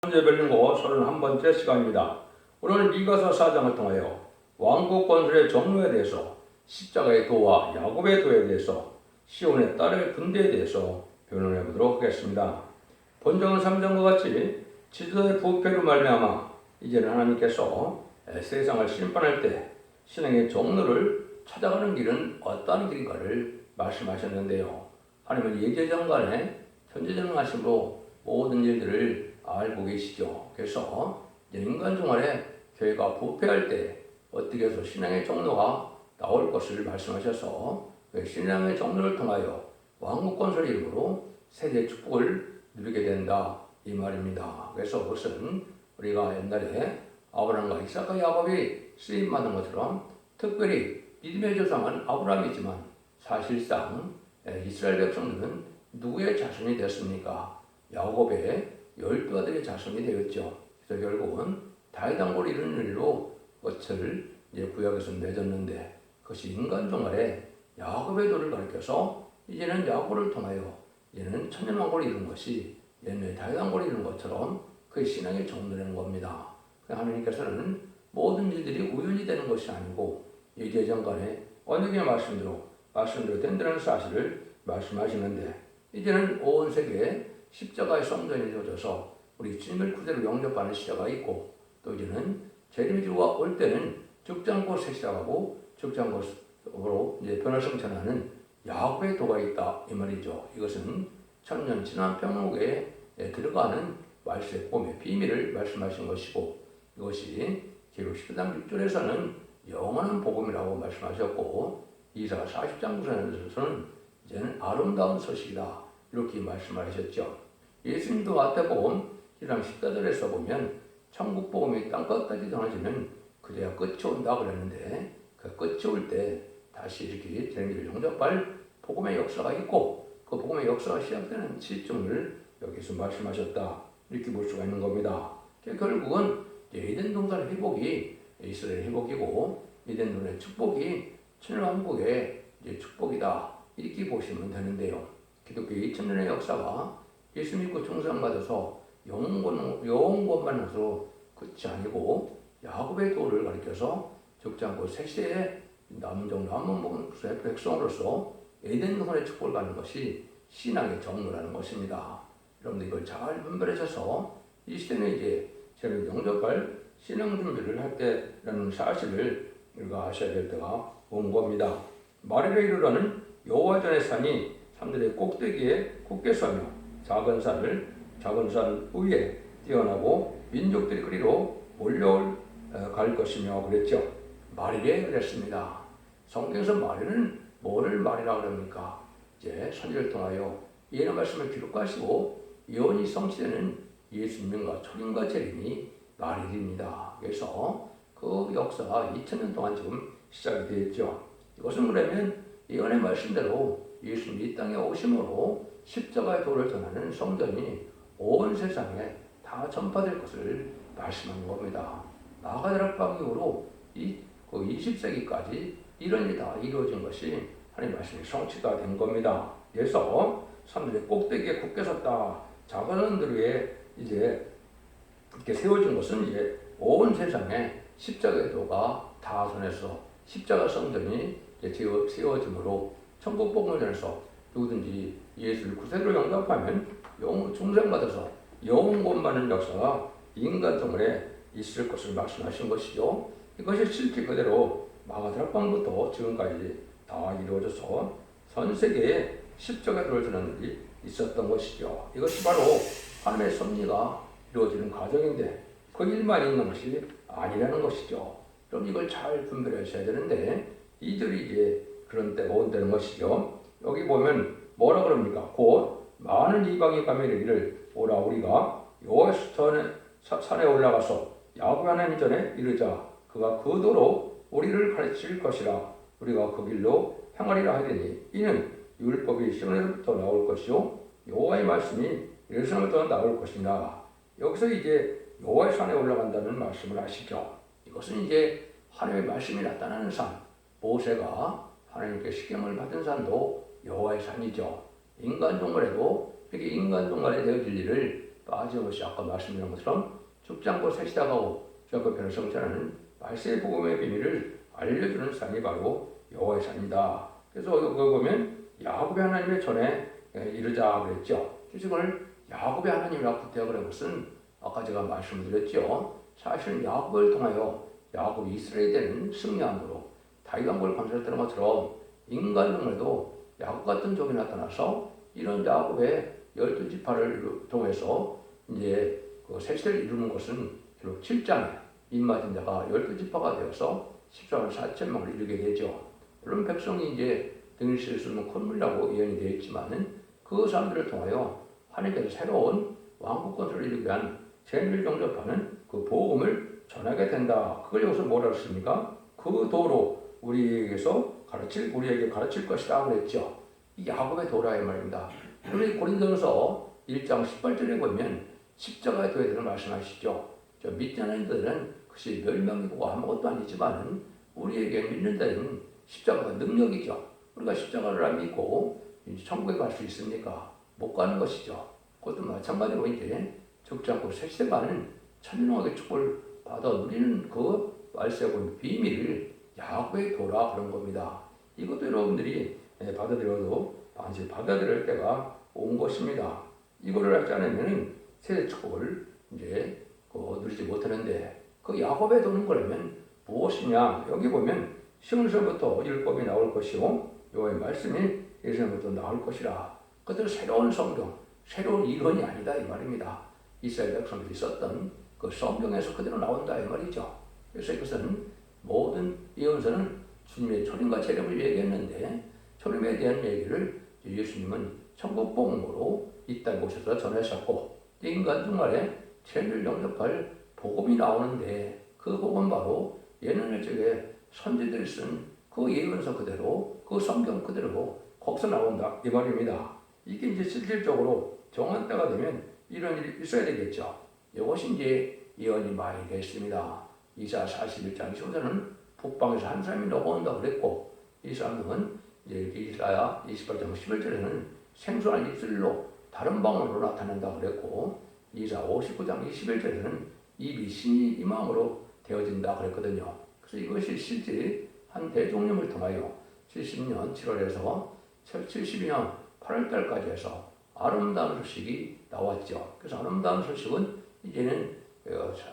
현재 별링고 31번째 시간입니다. 오늘 미가서 4장을 통하여 왕국 건설의 정로에 대해서, 십자가의 도와 야곱의 도에 대해서, 시온의 딸의 군대에 대해서 변론해 보도록 하겠습니다. 본정은 3장과 같이 지도의 부패로 말미암아 이제는 하나님께서 세상을 심판할 때 신앙의 정로를 찾아가는 길은 어떠한 길인가를 말씀하셨는데요. 하나님은 예제장간에 현재전능하심으로 모든 일들을 알고 계시죠. 그래서 인간 생활에 교회가 부패할 때 어떻게 해서 신앙의 정로가 나올 것을 말씀하셔서 신앙의 정로를 통하여 왕국 건설 이름으로 세대 축복을 누리게 된다 이 말입니다. 그래서 그것은 우리가 옛날에 아브라함과 이삭과 야곱이 쓰임받은 것처럼 특별히 믿음의 조상은 아브라함이지만 사실상 이스라엘 백성들은 누구의 자손이 됐습니까? 야곱의 12아들의 자손이 되었죠. 그래서 결국은 다윗 왕국을 이루는 일로 것을 구약에서 맺었는데, 그것이 인간 생활에 야곱의 도를 가리켜서 이제는 야곱을 통하여 이제는 천년 왕국을 이룬 것이 옛날 다윗 왕국을 이룬 것처럼 그의 신앙의 정도라는 겁니다. 하나님께서는 모든 일들이 우연히 되는 것이 아니고 예제전간에 언약의 말씀대로 된다는 사실을 말씀하시는데, 이제는 온 세계에 십자가의 성전이 이루어져서 우리 주님을 그대로 영접하는 시대가 있고, 또 이제는 재림주가 올 때는 죽지 않고 새 시작하고 죽지 않고로 변화 성천하는 야곱의 도가 있다 이 말이죠. 이것은 천년 지난 평목에 들어가는 말씀의 꿈의 비밀을 말씀하신 것이고, 이것이 기록 10장 6절에서는 영원한 복음이라고 말씀하셨고, 이사야 40장 9절에서는 이제는 아름다운 소식이다 이렇게 말씀을 하셨죠. 예수님도 마태복음 1장 14절에서 보면 천국 복음이 땅끝까지 전해지면 그제야 끝이 온다 그랬는데, 그 끝이 올 때 다시 이렇게 재림을 영접할 복음의 역사가 있고, 그 복음의 역사가 시작되는 시점을 여기서 말씀하셨다 이렇게 볼 수가 있는 겁니다. 결국은 에덴 동산 회복이 이스라엘 회복이고, 에덴 동산의 축복이 천년왕국의 축복이다 이렇게 보시면 되는데요. 기독교 2000년의 역사가 예수 믿고 충성받아서 영원권만 해서 끝이 아니고 야곱의 도를 가리켜서 죽지 않고 새 시대에 남은 백성으로서 에덴 동산의 축복을 받는 것이 신앙의 정로라는 것입니다. 여러분들 이걸 잘 분별하셔서 이 시대는 이제 저를 영접할 신앙 준비를 할 때라는 사실을 우리가 아셔야 될 때가 온 겁니다. 마리에 이르러는 여호와 전의 산이 산들의 꼭대기에 굳게 서며 작은 산 위에 뛰어나고 민족들이 그리로 몰려갈 것이며 그랬죠. 마리에 그랬습니다. 성경에서 마리는 뭐를 마리라고 그럽니까? 이제 선지를 통하여 예언의 말씀을 기록하시고 예언이 성취되는 예수님과 초림과 재림이 마리입니다. 그래서 그 역사가 2000년 동안 지금 시작이 되었죠. 이것은 그러면 예언의 말씀대로 예수님이 이 땅에 오심으로 십자가의 도를 전하는 성전이 온 세상에 다 전파될 것을 말씀하는 겁니다. 마가다락방 이후로 20세기까지 이런 일이 다 이루어진 것이 하나님 말씀이 성취가 된 겁니다. 그래서 산들의 꼭대기에 굳게 섰다. 작은 산들 위에 이제 이렇게 세워진 것은 이제 온 세상에 십자가의 도가 다 전해서 십자가 성전이 세워짐으로 천국 복음을 전해서 누구든지 예수를 구세주로 영접하면 중생받아서 영원 받는 역사가 인간 생활에 있을 것을 말씀하신 것이죠. 이것이 실제 그대로 마가다락방부터 지금까지 다 이루어져서 전 세계에 십자가를 전하는 일이 있었던 것이죠. 이것이 바로 하나님의 섭리가 이루어지는 과정인데 그 일만 있는 것이 아니라는 것이죠. 그럼 이걸 잘 분별하셔야 되는데, 이들이 이제 그런 때가 온다는 것이죠. 여기 보면 뭐라 그럽니까? 곧 많은 이방인 가면 이르기를 오라 우리가 여호와 산에 올라가서 야곱 하나님 전에 이르자. 그가 그 도로 우리를 가르칠 것이라. 우리가 그 길로 행하리라 하더니 이는 율법이 시온에서부터 나올 것이요 여호와의 말씀이 예루살렘부터 나올 것이니라. 여기서 이제 여호와의 산에 올라간다는 말씀을 하시죠. 이것은 이제 하나님의 말씀이 나타나는 산, 모세가 하나님께 시경을 받은 산도 여호와의 산이죠. 인간 동물에도 이렇게 인간 동물에 되어질 일을 빠짐없이 아까 말씀드린 것처럼 죽지 않고 새시다가고 주의 변을 성취하는 말세의 복음의 비밀을 알려주는 산이 바로 여호와의 산이다. 그래서 이거 보면 야곱의 하나님의 전에 이르자 그랬죠. 주식을 야곱의 하나님이라고 부탁을 한 것은 아까 제가 말씀드렸죠. 사실은 야곱을 통하여 야곱이 이스라엘이 되는 승리함으로 다윗 왕국을 건설했던 것처럼 인간 중에도 야곱 같은 종이 나타나서 이런 야곱의 12지파를 통해서 이제 그 세세를 이루는 것은 결국 7장에 입맞은 자가 12지파가 되어서 14만 4천 명을 이루게 되죠. 물론 백성이 이제 등을 쓸 수 있는 콧물이라고 예언이 되어 있지만은 그 사람들을 통하여 하나님께서 새로운 왕국 건설을 이루기 위한 재미를 영접하는 그 복음을 전하게 된다. 그걸 여기서 뭐라고 했습니까? 그 도로 우리에게 가르칠 것이다 그랬죠. 이 야곱의 도라 이 말입니다. 그러면 고린도전서 1장 18절에 보면 십자가에 되어야 되는 말씀하시죠. 저 믿지 않는 자들은 그것이 멸망이고 아무것도 아니지만은 우리에게 믿는 자는 십자가가 능력이죠. 우리가 십자가를 안 믿고 천국에 갈 수 있습니까? 못 가는 것이죠. 그것도 마찬가지로 이제 죽지 않고 새시대가는 천년왕국의 축복을 받아 누리는 그 말세의 비밀을 야곱의 도라 그런 겁니다. 이것도 여러분들이 받아들여도 반드시 받아들일 때가 온 것입니다. 이거를 하지 않으면 세대 축복을 이제 누리지 못하는데 그 야곱의 도는 거라면 무엇이냐? 여기 보면 시온에서부터 율법이 나올 것이고 여호와의 말씀이 예수님부터 나올 것이라. 그것은 새로운 성경, 새로운 이론이 아니다 이 말입니다. 이스라엘 백성들이 썼던 그 성경에서 그대로 나온다 이 말이죠. 그래서 이것은 모든 예언서는 주님의 초림과 재림을 얘기했는데 초림에 대한 얘기를 예수님은 천국 복음으로 이 땅에 오셔서 전하셨고 인간 중간에 죄를 영접할 복음이 나오는데 그 복음 바로 예언의 쪽에 선지들이 쓴 그 예언서 그대로 그 성경 그대로 거기서 나온다 이 말입니다. 이게 이제 실질적으로 정한 때가 되면 이런 일이 있어야 되겠죠. 이것이 이제 예언이 많이 됐습니다. 이사 41장 15절은 북방에서 한 사람이 넘어온다 그랬고 이 사람은 이제 이사야 28장 11절에는 생소한 입술로 다른 방언으로 나타난다 그랬고 이사 59장 21절에는 입이 신이 임함으로 되어진다 그랬거든요. 그래서 이것이 실제 한 대종령을 통하여 70년 7월에서 72년 8월달까지 해서 아름다운 소식이 나왔죠. 그래서 아름다운 소식은 이제는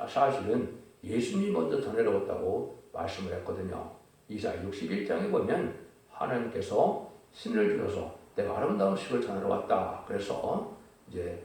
사실은 예수님이 먼저 전해오었다고 말씀을 했거든요. 이사 61장에 보면 하나님께서 신을 주셔서 내가 아름다운 소식을 전하러 왔다. 그래서 이제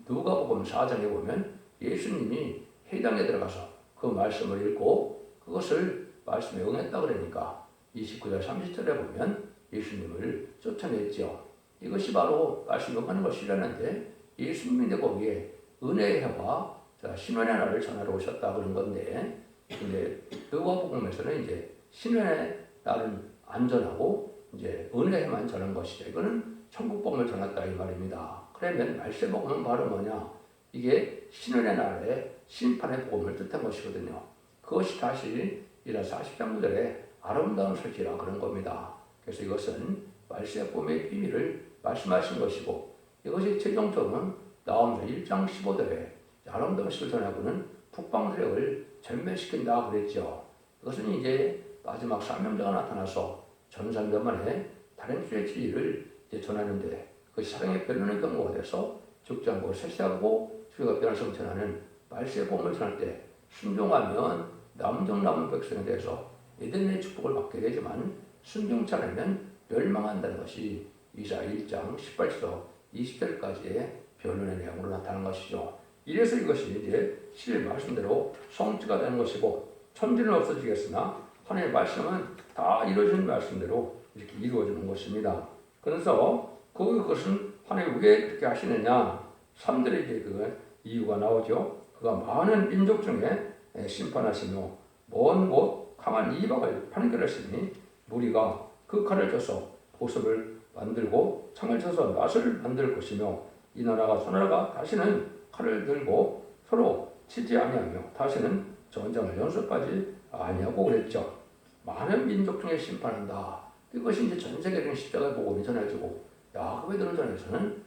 누가복음 4장에 보면 예수님이 회당에 들어가서 그 말씀을 읽고 그것을 말씀에 응했다 그러니까 29절 30절에 보면 예수님을 쫓아냈죠. 이것이 바로 말씀에 응하는 것이라는데 예수님이 거기에 은혜의 해와 신원의 날을 전하러 오셨다 그런 건데 근데 누가복음에서는 이제 신원의 날은 안 전하고 이제 은혜의 해만 전한 것이죠. 이거는 천국 복음을 전했다 이 말입니다. 그러면 말세 복음은 바로 뭐냐? 이게 신원의 날에 심판의 복음을 뜻한 것이거든요. 그것이 다시 이라 40장 9절에 아름다운 소식이라 그런 겁니다. 그래서 이것은 말세 복음의 비밀을 말씀하신 것이고 이것이 최종적으로는 나오면서 1장 15절에 아름다운 소식을 전하고는 북방 세력을 전멸시킨다 그랬죠. 이것은 이제 마지막 사명자가 나타나서 전산몇 만에 다른 주의 진리를 이제 전하는데 그것이 사랑의 변론의 경우가 돼서 죽지 않고 쇠퇴하고 주의 변을 성천하는 말세 복음을 전할 때 순종하면 남은 백성에 대해서 에덴의 축복을 받게 되지만 순종치 않으면 멸망한다는 것이 이사 1장 18절부터 20절까지의 변론의 내용으로 나타나는 것이죠. 이래서 이것이 이제 실 말씀대로 성취가 되는 것이고 천지는 없어지겠으나 하나님의 말씀은 다 이루어진 말씀대로 이렇게 이루어지는 것입니다. 그래서 그것은 하나님이 왜 그렇게 하시느냐 3절에 그 이유가 나오죠. 그가 많은 민족 중에 심판하시며 먼 곳 강한 이방을 판결하시니 무리가 그 칼을 쳐서 보습을 만들고 창을 쳐서 낫을 만들 것이며 이 나라가 저 나라가 다시는 칼을 들고 서로 치지 아니하며 다시는 전쟁을 연습하지 아니하고 그랬죠. 많은 민족 중에 심판한다. 이것이 이제 전 세계적인 십자가의 복음이 전해지고 야곱의 도를 전해서는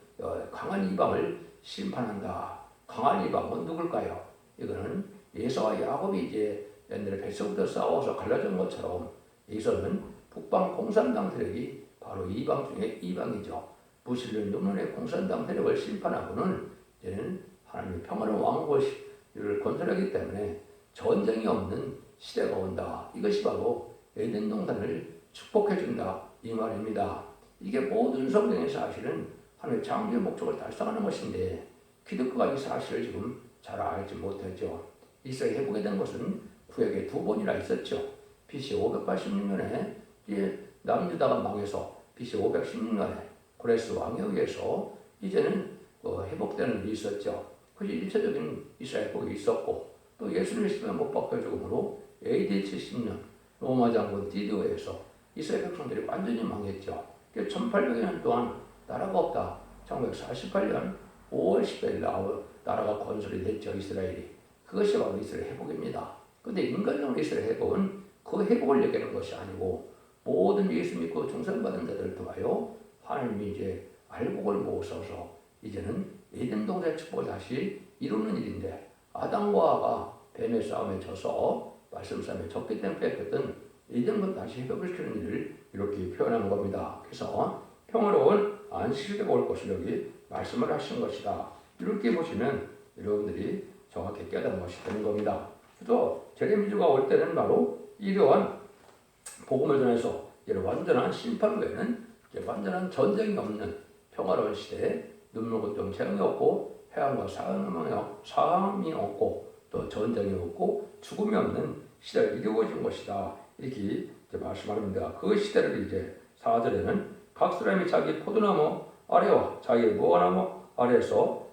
강한 이방을 심판한다. 강한 이방은 누굴까요? 이거는 에서와 야곱이 이제 옛날에 뱃속부터 싸워서 갈라진 것처럼 에서는 북방 공산당 세력이 바로 이방 중에 이방이죠. 무신론 노문의 공산당 세력을 심판하고는 이제는 하나님의 평화로운 왕국을 건설하기 때문에 전쟁이 없는 시대가 온다. 이것이 바로 에덴 동산을 축복해준다 이 말입니다. 이게 모든 성경의 사실은 하나님의 창조의 목적을 달성하는 것인데 기독교가 이 사실을 지금 잘 알지 못했죠. 이스라엘이 해보게 된 것은 구약에 2번이나 있었죠. BC 586년에 남유다가 망해서 BC 516년에 고레스 왕에 의해서 이제는 회복되는 일이 있었죠. 그래서 일차적인 이스라엘 회복이 있었고 또 예수님의 십자가에 못 박혀 죽음으로 AD 70년 로마 장군 디도에서 이스라엘 백성들이 완전히 망했죠. 1800년 동안 나라가 없다. 1948년 5월 10일 나라가 건설이 됐죠. 이스라엘이. 그것이 바로 이스라엘 회복입니다. 근데 인간적으로 이스라엘 회복은 그 회복을 얘기하는 것이 아니고 모든 예수 믿고 중생받은 자들을 통하여 하나님이 이제 알복을 모으셔서 이제는 에덴 동산의 축복을 다시 이루는 일인데 아담과 하와가 뱀의 싸움에 져서 말씀 싸움에 졌기 때문에 뺏겼던 에덴을 다시 회복을 시키는 일을 이렇게 표현한 겁니다. 그래서 평화로운 안식일가 올 것을 여기 말씀을 하신 것이다. 이렇게 보시면 여러분들이 정확히 깨닫는 것이 되는 겁니다. 그래서 제레미야가 올 때는 바로 이러한 복음을 전해서 완전한 심판 후에는 완전한 전쟁이 없는 평화로운 시대에 눈물고통 재앙이 없고 해안과 사함이 없고 또 전쟁이 없고 죽음이 없는 시대가 이루어진 것이다. 이렇게 말씀합니다. 그 시대를 이제 4절에는 각 사람이 자기 포도나무 아래와 자기의 무화과나무 아래에서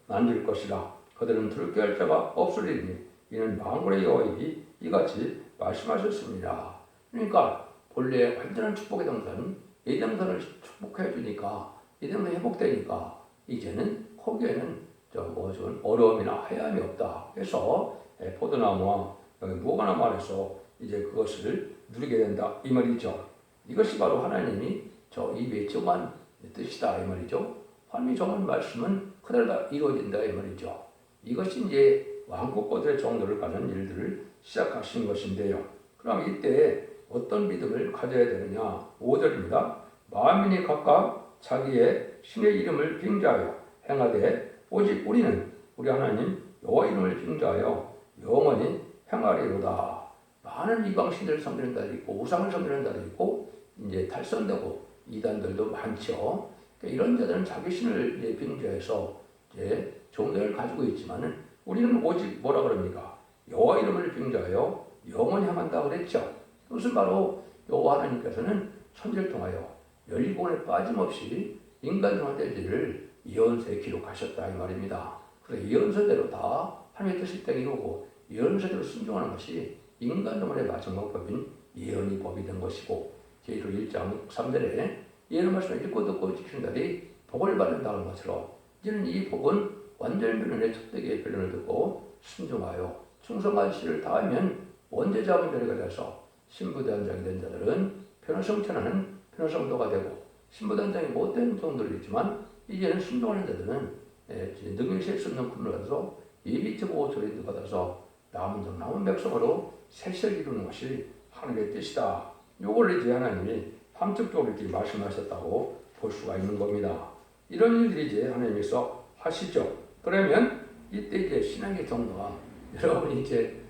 만질 것이라. 그들은 들게 할 자가 없으리니 이는 만군의 여호와이니 이같이 말씀하셨습니다. 그러니까 본래 완전한 축복의 동산 에덴산을 축복해 주니까 에덴산이 회복되니까 이제는 거기에는 좀 어려움이나 해함이 없다. 그래서 포도나무와 무화과나무 아래서 이제 그것을 누리게 된다 이 말이죠. 이것이 바로 하나님이 입에 정한 뜻이다 이 말이죠. 하나님이 정한 말씀은 그대로 다 이루어진다 이 말이죠. 이것이 이제 왕국권들의 정도를 가는 일들을 시작하신 것인데요. 그럼 이때 어떤 믿음을 가져야 되느냐? 5절입니다. 만민이 각각 자기의 신의 이름을 빙자하여 행하되 오직 우리는 우리 하나님 여호와 이름을 빙자하여 영원히 행하리로다. 많은 이방신들을 섬기는 자들이 있고 우상을 섬기는 자들이 있고 이제 탈선되고 이단들도 많죠. 그러니까 이런 자들은 자기 신을 빙자해서 이제 종교를 가지고 있지만은 우리는 오직 뭐라 그럽니까? 여호와 이름을 빙자하여 영원히 향한다 그랬죠. 그것은 바로 여호와 하나님께서는 천지를 통하여 열리본에 빠짐없이 인간 중한테 일을 예언서에 기록하셨다 이 말입니다. 그래서 예언서대로 다 하나님의 뜻을 이루고 예언서대로 순종하는 것이 인간 동안의 마지막 법인 예언의 법이 된 것이고 계시록 1장 3절에 예언 말씀을 읽고 듣고 지키는 자들이 복을 받는다는 것처럼 이제는 이 복은 완전 변론의 첫 대기의 변론을 듣고 순종하여 충성한 시를 다하면 원죄 잡은 자리가 돼서 신부단장이 된 자들은 변호성천하는 변호성도가 되고 신부단장이 못된 종들이 있지만 이제는 순종하는 자들은 능히 셀 수 없는 군을 받아서 예비적 소리를 받아서 남은 백성으로 세세를 이루는 것이 하나님의 뜻이다. 요걸 이제 하나님이 함축적으로 이렇게 말씀하셨다고 볼 수가 있는 겁니다. 이런 일들이 이제 하나님께서 하시죠. 그러면 이때 이제 신앙의 정도가 여러분이 이제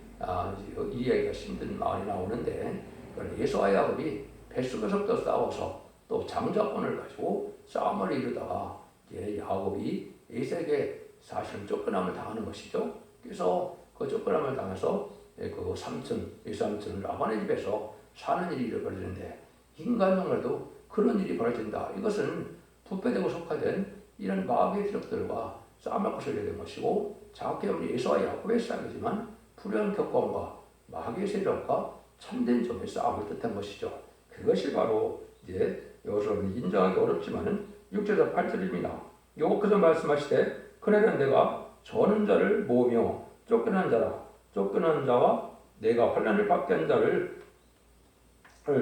이해하기가 힘든 말이 나오는데 예수와 야곱이 뱃속에서부터 싸워서 또 장자권을 가지고 싸움을 이루다가 이제 야곱이 에서에게 사실은 쫓겨남을 당하는 것이죠. 그래서 그 쫓겨남을 당해서 그 삼촌 라반의 집에서 사는 일이 벌어지는데 인간 정말도 그런 일이 벌어진다. 이것은 부패되고 속화된 이런 마귀의 세력들과 싸움할 것을 내는 것이고 정확히 보면 예수와 야곱의 싸움이지만 불의한 격과와 마귀의 세력과 참된 점의 싸움을 뜻한 것이죠. 그것이 바로 이제 여기서 인정하기 어렵지만은 6절에서 8절입니다. 여호와께서 말씀하시되 그날은 내가 저는 자를 모으며 쫓겨난 자와 내가 환난을 받게 한 자를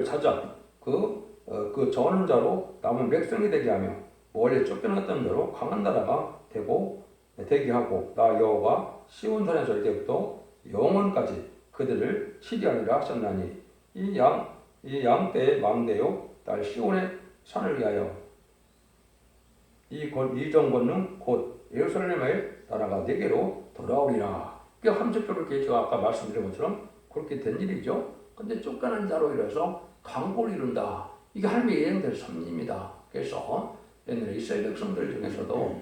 찾아 그 저는 자로 남은 백성이 되게 하며 원래 쫓겨났던 자로 강한 나라가 되고 대기하고 나 여호와가 시온 산에서 이때부터 영원까지 그들을 치리하리라 하셨나니 이 양떼의 망대요 딸 시온의 산을 위하여 이 정권은 곧 예루살렘의 나라가 내게로 돌아오리라. 그러니까 함축적으로 제가 아까 말씀드린 것처럼 그렇게 된 일이죠. 근데 쫓겨난 자로 인해서 강고를 이룬다. 이게 하나님의 예정된 섭리입니다. 그래서 옛날에 이스라엘 백성들 중에서도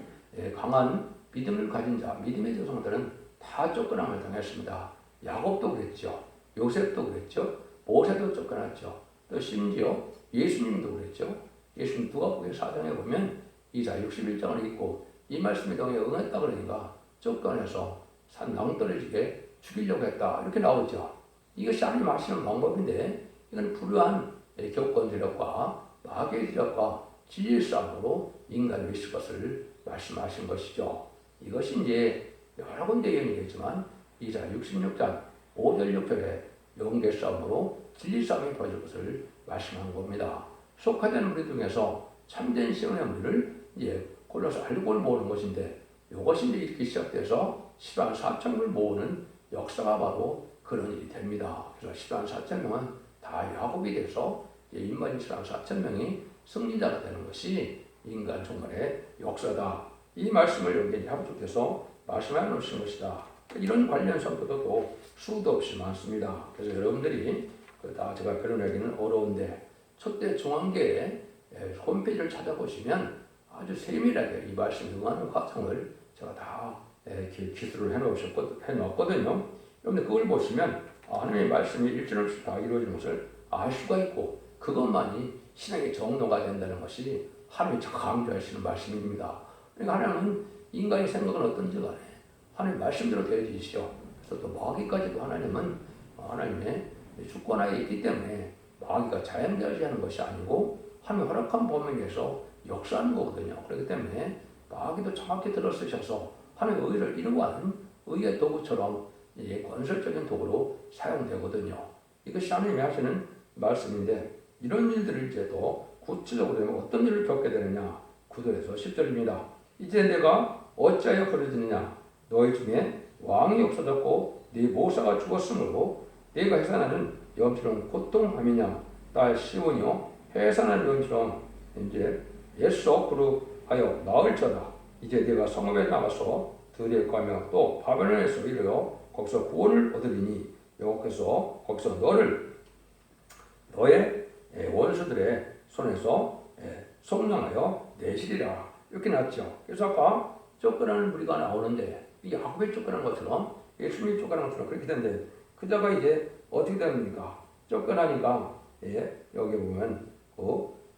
강한 믿음을 가진 자, 믿음의 조상들은 다 쫓겨남을 당했습니다. 야곱도 그랬죠. 요셉도 그랬죠. 모세도 쫓겨났죠. 또 심지어 예수님도 그랬죠. 예수님 누가복음 4장에 보면 이사 61장을 읽고 이 말씀에 동에 응했다 그러니까 쫓겨내서 산 낭떠러지게 죽이려고 했다. 이렇게 나오죠. 이것이 하나님 하시는 방법인데 이건 불우한 교권세력과 마귀의 세력과 진리의 싸움으로 인간이 있을 것을 말씀하신 것이죠. 이것이 이제 여러 군데 예언이겠지만 이사 66장 5절 6절에 영계 싸움으로 진리 싸움이 벌어질 것을 말씀한 겁니다. 속화된 무리 중에서 참된 시온의 무리를 이제 골라서 알고를 모으는 것인데 이것이 이제 이렇게 시작돼서 10만 4천을 모으는 역사가 바로 그런 일이 됩니다. 그래서 10만 4천 명은 다 야곱이 돼서 인만 10만 4천 명이 승리자가 되는 것이 인간 종말의 역사다. 이 말씀을 여기 합독해서 말씀해 놓으신 것이다. 이런 관련 선포도 또 수도 없이 많습니다. 그래서 여러분들이 다 제가 결론하기는 어려운데 첫째 중앙계의 홈페이지를 찾아보시면 아주 세밀하게 이 말씀에 응하는 과정을 제가 다 기술을 해놓았거든요. 여러분들 그걸 보시면 하나님의 말씀이 일절없이 다 이루어지는 것을 알 수가 있고 그것만이 신앙의 정도가 된다는 것이 하나님이 강조하시는 말씀입니다. 그러니까 하나님은 인간의 생각은 어떤지 간에 하나님 말씀대로 되어지시오. 그래서 또 마귀까지도 하나님은 하나님의 주권하에 있기 때문에 마귀가 자연자재하는 것이 아니고 하나님 허락한 범위에서 역사하는 거거든요. 그렇기 때문에 마귀도 정확히 들어쓰셔서 하나님의 의를 이루어가는 의의 도구처럼 건설적인 도구로 사용되거든요. 이것이 하나님이 하시는 말씀인데 이런 일들을 이제 또 구체적으로 되면 어떤 일을 겪게 되느냐 9절에서 10절입니다. 이제 내가 어찌하여 그러느냐 너희 중에 왕이 없어졌고 네 모사가 죽었으므로 네가 해산하는 영처럼 고통함이냐 딸 시온이요 해산하는 영처럼 이제 예수 그룹하여 나을저다. 이제 네가 성읍에 나가서 들에 가며 또 바벨론에서 이르러 거기서 구원을 얻으리니 여호와께서 거기서 너의 원수들의 손에서 속량하여 내시리라. 이렇게 났죠. 그래서 아까 쫓겨나는 무리가 나오는데 이 야곱이 쫓겨난 것처럼 예수님이 쫓겨난 것처럼 그렇게 되는데 그자가 이제 어떻게 됩니까? 쫓겨나니까 여기 보면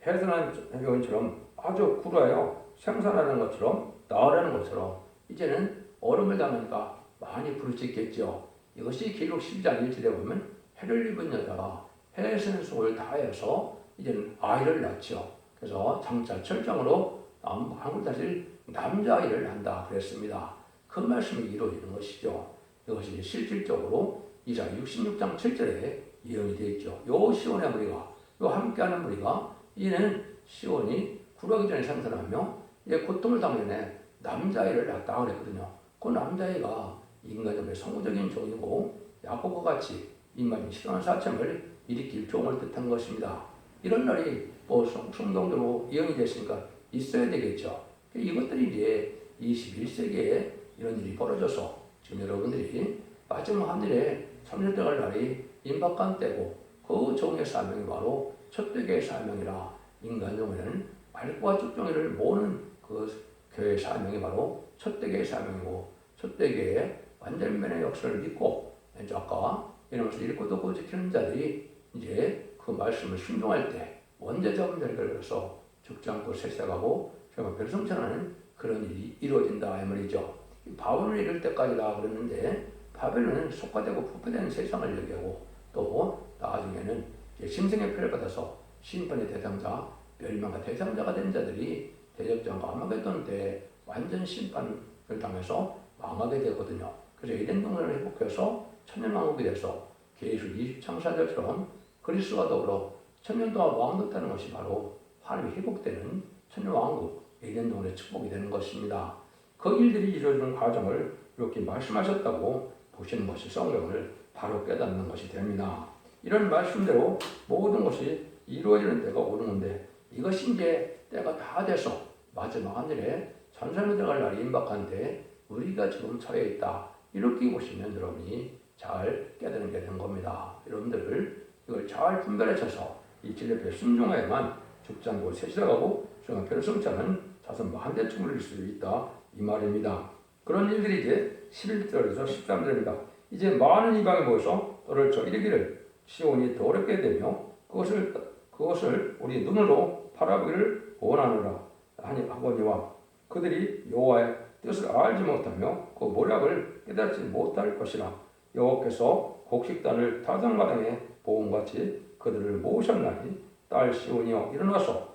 해산한 여인처럼 아주 굴어요. 생산하는 것처럼 나으라는 것처럼 이제는 얼음을 담으니까 많이 부르짖겠죠. 이것이 기록 12장 1절에 보면 해를 입은 여자가 해에서는 속을 다해서 이제는 아이를 낳죠. 그래서 장차 철장으로 한국 다시 남자아이를 낳는다 그랬습니다. 그 말씀이 이루어지는 것이죠. 이것이 실질적으로 이사 66장 7절에 예언이 되어 있죠. 요 시온의 무리가 요 함께하는 무리가 이는 시온이 구르기 전에 생산하며 고통을 당면에 남자아이를 낳았다 그랬거든요. 그 남자아이가 인간의 성우적인 종이고 야곱과 같이 인간이 실현한 사점을 일으킬 종을 뜻한 것입니다. 이런 날이 성동적으로 예언이 됐으니까 있어야 되겠죠. 이것들이 이제 21세기에 이런 일이 벌어져서 지금 여러분들이 마지막 하늘에 3년 동안 날이 임박한 때고 그 종의 사명이 바로 첫대교의 사명이라 인간종에는 말과 쭉종이를 모으는 그 교회의 사명이 바로 첫대교의 사명이고 첫대교의 완전면의 역사를 믿고 아까 이러면서 읽고 듣고 지키는 자들이 이제 그 말씀을 순종할 때 원죄자금 결결해서 죽지 않고 세세가고 정말 별성천하는 그런 일이 이루어진다 이 말이죠. 바벨론을 이룰 때까지다 그랬는데 바벨론은 속화되고 부패된 세상을 얘기하고 또 나중에는 심생의 표를 받아서 심판의 대상자, 멸망의 대상자가 된 자들이 대적전과 아마겟돈 때 완전 심판을 당해서 망하게 되거든요. 그래서 에덴 동산을 회복해서 천년왕국이 돼서 계시록 20장사절처럼 그리스도와 더불어 천년 동안 왕노하는 것이 바로 하나님이 회복되는 천년왕국 에덴 동산의 축복이 되는 것입니다. 그 일들이 이루어지는 과정을 이렇게 말씀하셨다고 보시는 것이 성경을 바로 깨닫는 것이 됩니다. 이런 말씀대로 모든 것이 이루어지는 때가 오는 건데 이것이 이제 때가 다 돼서 마지막 하늘에 천사로 들어갈 날이 임박한데 우리가 지금 처해 있다. 이렇게 보시면 여러분이 잘 깨닫는 게 된 겁니다. 여러분들 이걸 잘 분별하셔서 이 진리에 순종해야만 죽지 않고 세시라가고 수행표를 성취하는 자손 만대충을 이룰 수 있다. 이 말입니다. 그런 일들이 이제 11절에서 13절입니다. 이제 많은 이방이 모여서 너를 저 이르기를 시온이 더 어렵게 되며 그것을 우리 눈으로 바라보기를 원하노라 하니 하거니와 그들이 여호와의 뜻을 알지 못하며 그 모략을 깨닫지 못할 것이라. 여호와께서 곡식단을 타작마당에 보온같이 그들을 모으셨나니 딸 시온이여 일어나서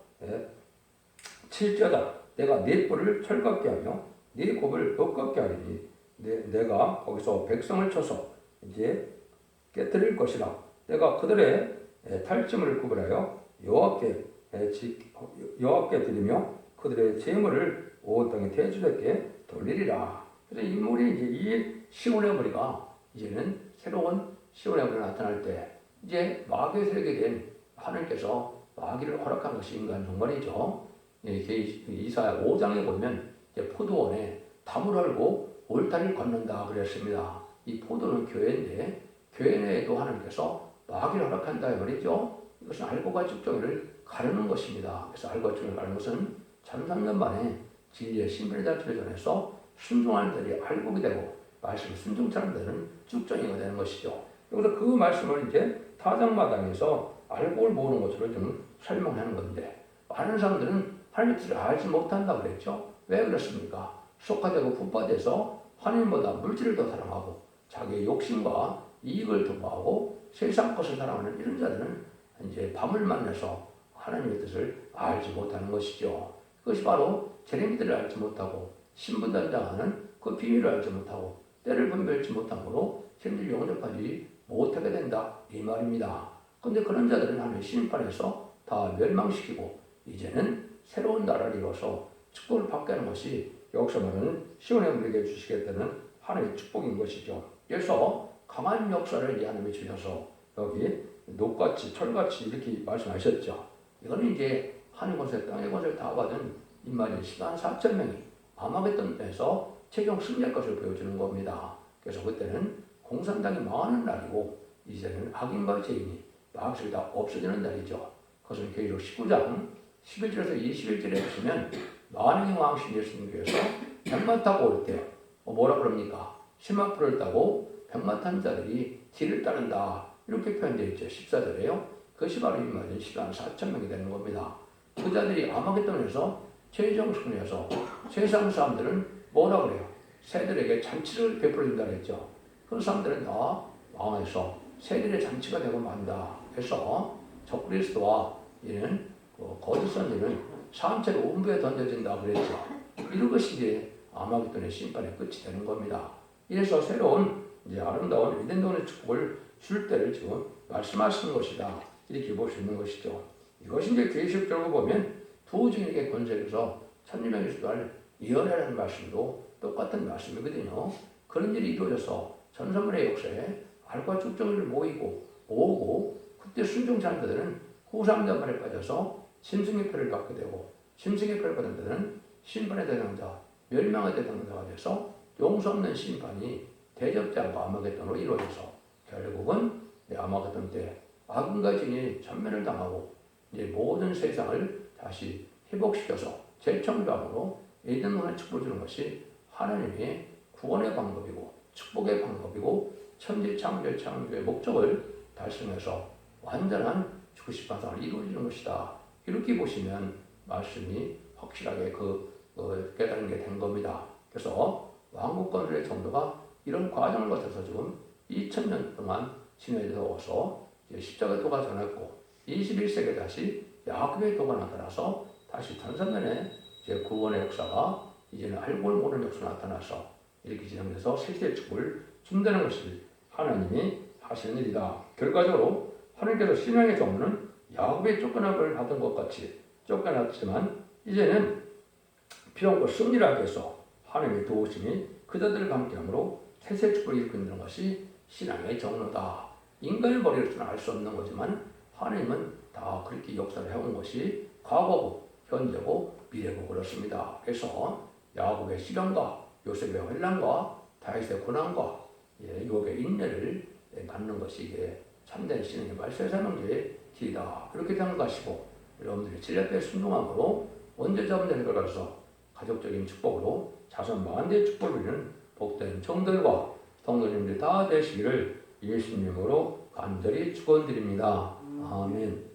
칠지어다 내가 네 뿔을 철갑게 하며 네 곱을 엇같게 하리니 내가 거기서 백성을 쳐서 이제 깨뜨릴 것이라. 내가 그들의 탈짐을 구별하여 여호와께 드리며 그들의 재물을 온 땅의 대주에게 돌리리라. 그래서 인물이 이제 이 시온의 머리가 이제는 새로운 시온의 머리가 나타날 때 이제 마귀의 세력에 된 하나님께서 마귀를 허락한 것이 인간 종말이죠. 이사야 5장에 보면 이제 포도원에 담을 헐고 울타리를 걷는다 그랬습니다. 이 포도는 교회인데 교회 내에도 하나님께서 마귀를 허락한다 말이죠. 이것은 알고가 축정을 가르는 것입니다. 그래서 알고가 축정을 가르는 것은 1300년 만에 진리의 신분에 대한 전해서 순종하는 자들이 알고게 되고 말씀 순종하는 자들은 축정이가 되는 것이죠. 여기서 그 말씀을 이제 타작마당에서 알고를 모으는 것으로 좀 설명하는 건데 많은 사람들은 하나님의 뜻을 알지 못한다 그랬죠. 왜 그렇습니까? 속화되고 분파돼서 하나님보다 물질을 더 사랑하고 자기의 욕심과 이익을 도모하고 세상 것을 사랑하는 이런 자들은 이제 밤을 만나서 하나님의 뜻을 알지 못하는 것이죠. 그것이 바로 재림들을 알지 못하고 신분단장하는 그 비밀을 알지 못하고 때를 분별치 못함으로 생들 영접하지 못하게 된다 이 말입니다. 그런데 그런 자들은 하나님의 심판에서 다 멸망시키고 이제는 새로운 나라를 이뤄서 축복을 받게 하는 것이 여기서 말하는 시온의 우리에게 주시겠다는 하나님의 축복인 것이죠. 그래서 강한 역사를 이 하나님이 주셔서 여기 녹같이 철같이 이렇게 말씀하셨죠. 이거는 이제 하늘 권세 땅의 권세를 다 받은 인마리 10만 4천 명이 아마겟돈에서 최종 승리할 것을 보여주는 겁니다. 그래서 그때는 공산당이 망하는 날이고 이제는 악인과 죄인이 마귀가 다 없어지는 날이죠. 그것은 계시록 19장 11절에서 21절에 보시면 만왕의 왕신 예수님께서 백마 타고 올 때 뭐라 그럽니까? 10만 풀을 따고 백마 탄 자들이 뒤를 따른다 이렇게 표현되어 있죠. 14절에요. 그것이 바로 이 말인 10만 4천 명이 되는 겁니다. 그 자들이 아마겟돈에서 최종 승리해서 세상 사람들은 뭐라 그래요? 새들에게 잔치를 베풀어준다 그랬죠. 그 사람들은 다 왕에서 새들의 잔치가 되고 만다. 그래서 적그리스도와 이는 거짓 선지는 산채로 음부에 던져진다 그랬죠. 이런 것이 이제 아마겟돈의 심판의 끝이 되는 겁니다. 이래서 새로운 이제 아름다운 에덴동의 축복을 줄 때를 지금 말씀하시는 것이다. 이렇게 볼 수 있는 것이죠. 이것이 이제 계시록적으로 보면 두 증인에게 권세에서 천리명이 수할 예언이라는 말씀도 똑같은 말씀이거든요. 그런 일이 이루어져서 전선문의 역사에 알과 축정을 모으고 그때 순종자는 자들은 후삼자만에 빠져서 심승의 표를 받게 되고 심승의 표를 받은 자들은 심판의 대상자, 멸망의 대상자가 돼서 용서 없는 심판이 대적자와 아마겟돈으로 이루어져서 결국은 아마겟돈 때 악인과 진이 전멸을 당하고 이제 모든 세상을 다시 회복시켜서 재청조함으로 에덴문을 축복을 주는 것이 하나님의 구원의 방법이고 축복의 방법이고 천지 창조의 목적을 달성해서 완전한 죽으신 반상을 이루어지는 것이다. 이렇게 보시면 말씀이 확실하게 깨달은 게 된 겁니다. 그래서 왕국 건설의 정도가 이런 과정을 거쳐서 지금 2000년 동안 진행되어서 십자가 도가 전했고 21세기에 다시 야곱의 도가 나타나서 다시 전선면에 구원의 역사가 이제는 알고 모르는 역사가 나타나서 이렇게 진행돼서 세세의 축복을 준다는 것이 하나님이 하시는 일이다. 결과적으로 하나님께서 신앙의 정문은 야곱의 쫓겨남을 받은 것 같이 쫓겨났지만 이제는 비용과 승리를 하기 위해서 하나님의 도우심이 그자들과 함께하므로 태세 축복을 일으키는 것이 신앙의 정로다. 인간의 머리로서는 알 수 없는 거지만 하나님은 다 그렇게 역사를 해온 것이 과거고 현재고 미래고 그렇습니다. 그래서 야곱의 시련과 요셉의 환난과 다윗의 고난과 욥의 인내를 갖는 것이 이게 참된 신앙의 말세에 사는 게 길이다. 그렇게 생각하시고 여러분들이 진리의 순종함으로 원죄자분들에 걸어서 가족적인 축복으로 자손 만대의 축복을 누리는 복된 종들과 성도님들 다 되시기를 예수님으로 간절히 축원드립니다. 아멘.